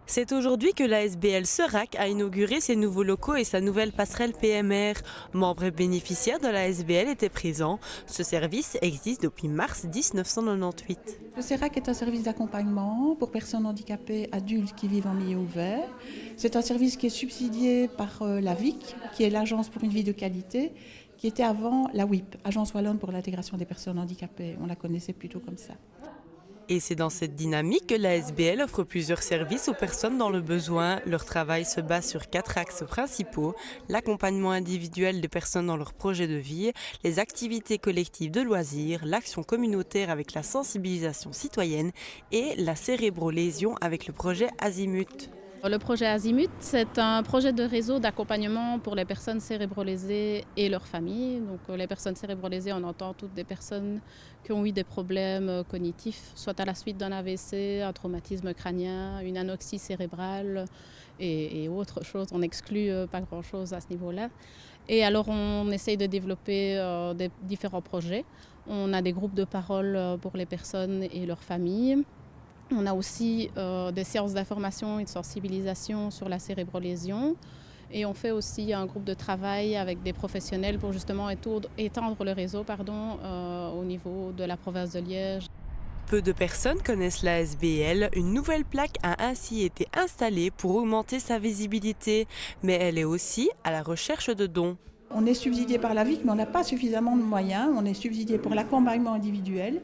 C'est aujourd'hui que la SBL Serac a inauguré ses nouveaux locaux et sa nouvelle passerelle PMR. Membres et bénéficiaires de la SBL étaient présents. Ce service existe depuis mars 1998. Le CERAC est un service d'accompagnement pour personnes handicapées adultes qui vivent en milieu ouvert. C'est un service qui est subsidié par la VIC, qui est l'Agence pour une vie de qualité, qui était avant la WIP, Agence Wallonne pour l'intégration des personnes handicapées. On la connaissait plutôt comme ça. Et c'est dans cette dynamique que la SBL offre plusieurs services aux personnes dans le besoin. Leur travail se base sur 4 axes principaux: l'accompagnement individuel des personnes dans leur projet de vie, les activités collectives de loisirs, l'action communautaire avec la sensibilisation citoyenne et la cérébrolésion avec le projet Azimut. Le projet Azimut, c'est un projet de réseau d'accompagnement pour les personnes cérébrolésées et leurs familles. Donc, les personnes cérébrolésées, on entend toutes des personnes qui ont eu des problèmes cognitifs, soit à la suite d'un AVC, un traumatisme crânien, une anoxie cérébrale et autre chose. On n'exclut pas grand-chose à ce niveau-là. Et alors, on essaye de développer des différents projets. On a des groupes de parole pour les personnes et leurs familles. On a aussi des séances d'information et de sensibilisation sur la cérébrolésion. Et on fait aussi un groupe de travail avec des professionnels pour justement étendre le réseau au niveau de la province de Liège. Peu de personnes connaissent la SBL. Une nouvelle plaque a ainsi été installée pour augmenter sa visibilité. Mais elle est aussi à la recherche de dons. On est subsidié par la VIC, mais on n'a pas suffisamment de moyens. On est subsidié pour l'accompagnement individuel,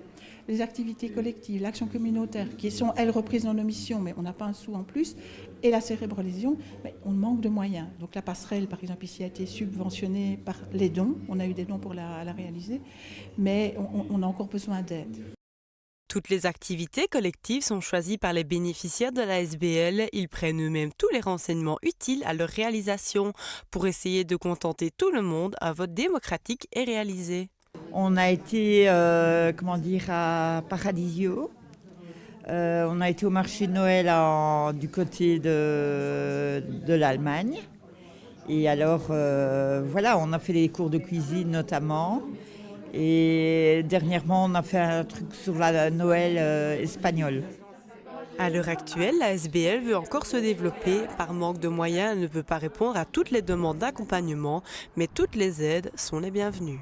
les activités collectives, l'action communautaire, qui sont, elles, reprises dans nos missions, mais on n'a pas un sou en plus, et la cérébrolésion, mais on manque de moyens. Donc la passerelle, par exemple, ici a été subventionnée par les dons. On a eu des dons pour la réaliser, mais on a encore besoin d'aide. Toutes les activités collectives sont choisies par les bénéficiaires de la SBL. Ils prennent eux-mêmes tous les renseignements utiles à leur réalisation. Pour essayer de contenter tout le monde, un vote démocratique est réalisé. On a été à Paradisio. On a été au marché de Noël du côté de l'Allemagne. Et alors, on a fait des cours de cuisine notamment. Et dernièrement, on a fait un truc sur la Noël espagnole. À l'heure actuelle, la SBL veut encore se développer. Par manque de moyens, elle ne peut pas répondre à toutes les demandes d'accompagnement, mais toutes les aides sont les bienvenues.